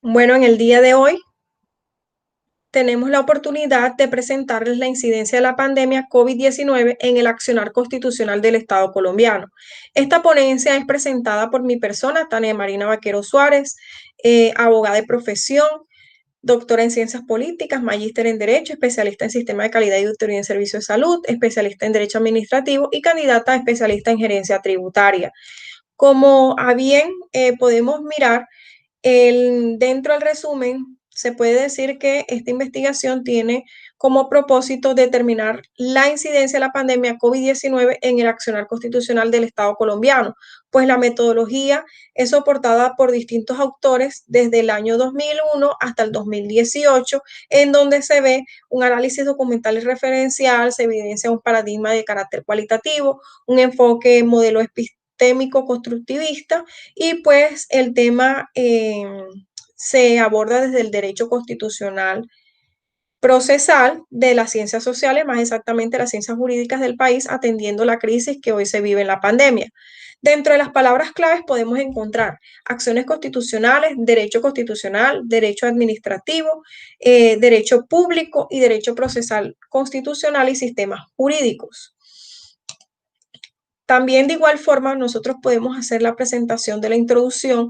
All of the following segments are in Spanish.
Bueno, en el día de hoy tenemos la oportunidad de presentarles la incidencia de la pandemia COVID-19 en el accionar constitucional del Estado colombiano. Esta ponencia es presentada por mi persona, Tania Marina Vaquero Suárez, abogada de profesión, doctora en Ciencias Políticas, magíster en Derecho, especialista en Sistema de Calidad y Auditoría en Servicios de Salud, especialista en Derecho Administrativo y candidata a especialista en Gerencia Tributaria. Como a bien podemos mirar, dentro del resumen, se puede decir que esta investigación tiene como propósito determinar la incidencia de la pandemia COVID-19 en el accionar constitucional del Estado colombiano, pues la metodología es soportada por distintos autores desde el año 2001 hasta el 2018, en donde se ve un análisis documental y referencial, se evidencia un paradigma de carácter cualitativo, un enfoque modelo epistémico constructivista y pues el tema se aborda desde el derecho constitucional procesal de las ciencias sociales, más exactamente las ciencias jurídicas del país, atendiendo la crisis que hoy se vive en la pandemia. Dentro de las palabras claves podemos encontrar acciones constitucionales, derecho constitucional, derecho administrativo, derecho público y derecho procesal constitucional y sistemas jurídicos. También de igual forma nosotros podemos hacer la presentación de la introducción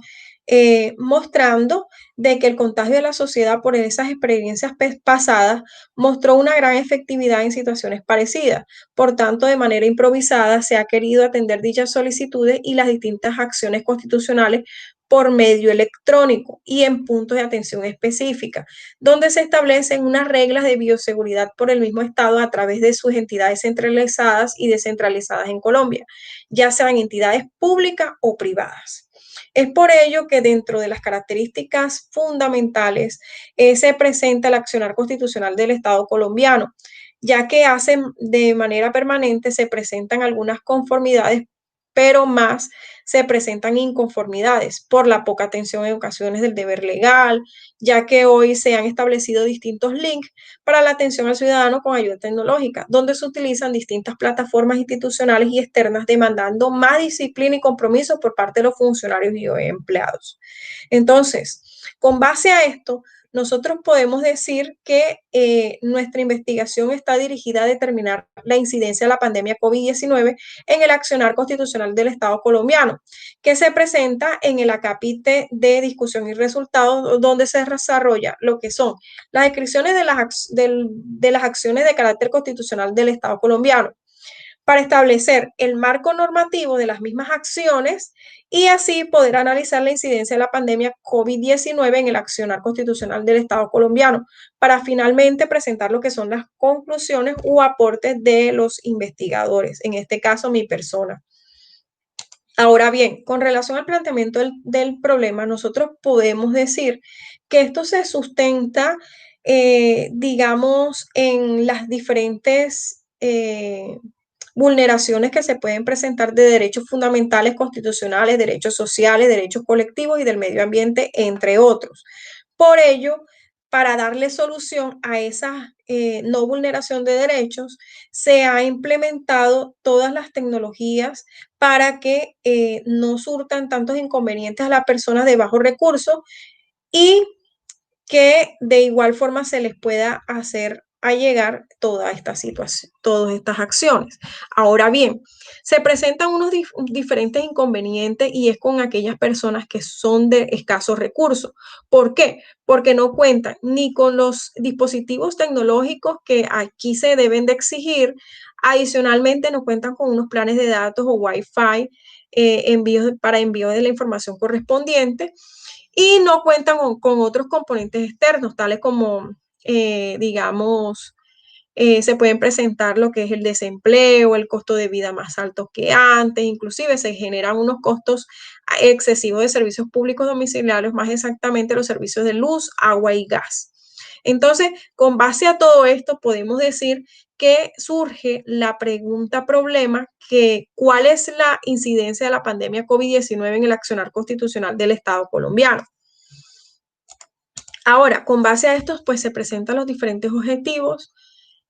mostrando de que el contagio de la sociedad por esas experiencias pasadas mostró una gran efectividad en situaciones parecidas. Por tanto, de manera improvisada se ha querido atender dichas solicitudes y las distintas acciones constitucionales por medio electrónico y en puntos de atención específica, donde se establecen unas reglas de bioseguridad por el mismo Estado a través de sus entidades centralizadas y descentralizadas en Colombia, ya sean entidades públicas o privadas. Es por ello que dentro de las características fundamentales se presenta el accionar constitucional del Estado colombiano, ya que de manera permanente se presentan algunas conformidades, pero más se presentan inconformidades por la poca atención en ocasiones del deber legal, ya que hoy se han establecido distintos links para la atención al ciudadano con ayuda tecnológica, donde se utilizan distintas plataformas institucionales y externas demandando más disciplina y compromiso por parte de los funcionarios y empleados. Entonces, con base a esto, nosotros podemos decir que nuestra investigación está dirigida a determinar la incidencia de la pandemia COVID-19 en el accionar constitucional del Estado colombiano, que se presenta en el acápite de discusión y resultados, donde se desarrolla lo que son las descripciones de las acciones de carácter constitucional del Estado colombiano, para establecer el marco normativo de las mismas acciones y así poder analizar la incidencia de la pandemia COVID-19 en el accionar constitucional del Estado colombiano, para finalmente presentar lo que son las conclusiones u aportes de los investigadores, en este caso mi persona. Ahora bien, con relación al planteamiento del problema, nosotros podemos decir que esto se sustenta, digamos, en las diferentes vulneraciones que se pueden presentar de derechos fundamentales constitucionales, derechos sociales, derechos colectivos y del medio ambiente, entre otros. Por ello, para darle solución a esa no vulneración de derechos, se ha implementado todas las tecnologías para que no surtan tantos inconvenientes a las personas de bajos recursos y que de igual forma se les pueda hacer a llegar toda esta situación, todas estas acciones. Ahora bien, se presentan unos diferentes inconvenientes y es con aquellas personas que son de escasos recursos. ¿Por qué? Porque no cuentan ni con los dispositivos tecnológicos que aquí se deben de exigir. Adicionalmente, no cuentan con unos planes de datos o Wi-Fi para envío de la información correspondiente y no cuentan con otros componentes externos, tales como, digamos, se pueden presentar lo que es el desempleo, el costo de vida más alto que antes, inclusive se generan unos costos excesivos de servicios públicos domiciliarios, más exactamente los servicios de luz, agua y gas. Entonces, con base a todo esto, podemos decir que surge la pregunta problema que ¿cuál es la incidencia de la pandemia COVID-19 en el accionar constitucional del Estado colombiano? Ahora, con base a estos, pues se presentan los diferentes objetivos.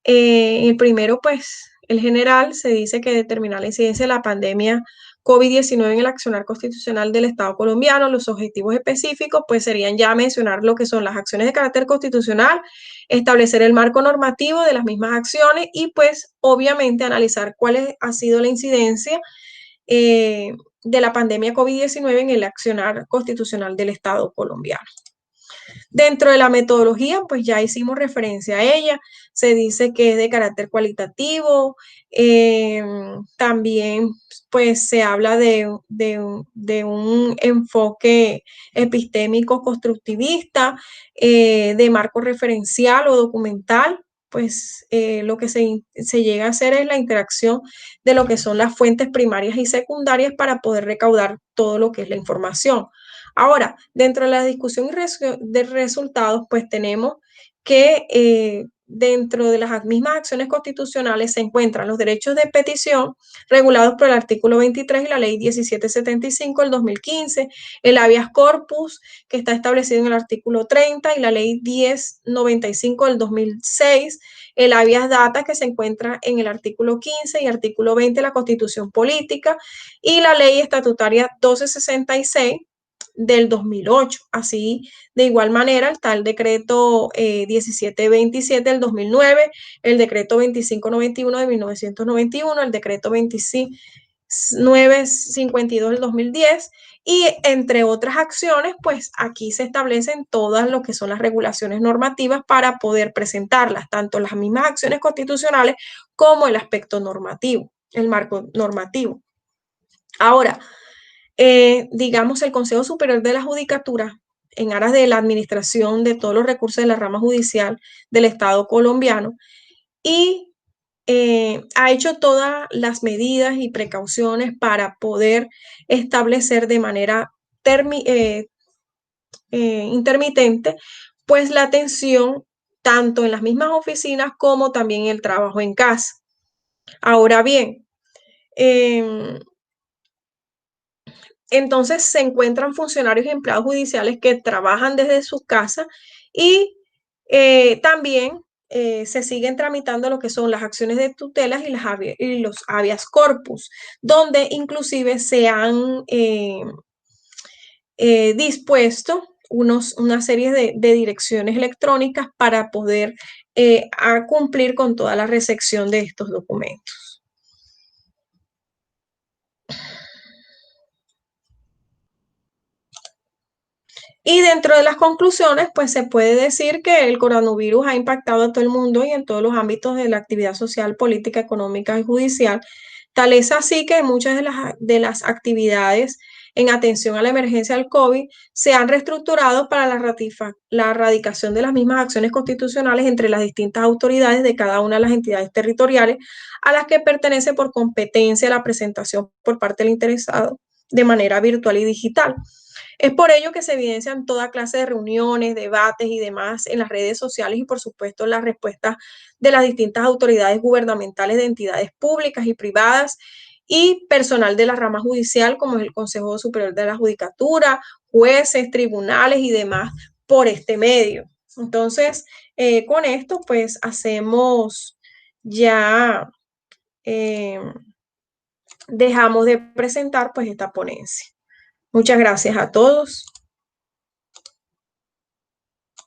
El primero, pues, el general, se dice que determinar la incidencia de la pandemia COVID-19 en el accionar constitucional del Estado colombiano. Los objetivos específicos, pues serían ya mencionar lo que son las acciones de carácter constitucional, establecer el marco normativo de las mismas acciones y pues obviamente analizar cuál ha sido la incidencia de la pandemia COVID-19 en el accionar constitucional del Estado colombiano. Dentro de la metodología, pues ya hicimos referencia a ella, se dice que es de carácter cualitativo, también pues se habla de un enfoque epistémico constructivista, de marco referencial o documental, pues lo que se llega a hacer es la interacción de lo que son las fuentes primarias y secundarias para poder recaudar todo lo que es la información. Ahora, dentro de la discusión de resultados, pues tenemos que dentro de las mismas acciones constitucionales se encuentran los derechos de petición regulados por el artículo 23 y la ley 1775 del 2015, el habeas corpus que está establecido en el artículo 30 y la ley 1095 del 2006, el habeas data que se encuentra en el artículo 15 y artículo 20 de la Constitución Política y la ley estatutaria 1266 del 2008. Así, de igual manera, está el decreto 1727 del 2009, el decreto 2591 de 1991, el decreto 2952 del 2010 y entre otras acciones, pues aquí se establecen todas lo que son las regulaciones normativas para poder presentarlas, tanto las mismas acciones constitucionales como el aspecto normativo, el marco normativo. Ahora, digamos, el Consejo Superior de la Judicatura, en aras de la administración de todos los recursos de la rama judicial del Estado colombiano, y ha hecho todas las medidas y precauciones para poder establecer de manera intermitente, pues la atención tanto en las mismas oficinas como también en el trabajo en casa. Ahora bien, entonces se encuentran funcionarios y empleados judiciales que trabajan desde sus casas y también se siguen tramitando lo que son las acciones de tutelas y los habeas corpus, donde inclusive se han dispuesto una serie de direcciones electrónicas para poder cumplir con toda la recepción de estos documentos. Y dentro de las conclusiones, pues se puede decir que el coronavirus ha impactado a todo el mundo y en todos los ámbitos de la actividad social, política, económica y judicial. Tal es así que muchas de las actividades en atención a la emergencia del COVID se han reestructurado para la erradicación de las mismas acciones constitucionales entre las distintas autoridades de cada una de las entidades territoriales a las que pertenece por competencia la presentación por parte del interesado de manera virtual y digital. Es por ello que se evidencian toda clase de reuniones, debates y demás en las redes sociales y por supuesto las respuestas de las distintas autoridades gubernamentales de entidades públicas y privadas y personal de la rama judicial como es el Consejo Superior de la Judicatura, jueces, tribunales y demás por este medio. Entonces, con esto pues hacemos ya, dejamos de presentar pues esta ponencia. Muchas gracias a todos.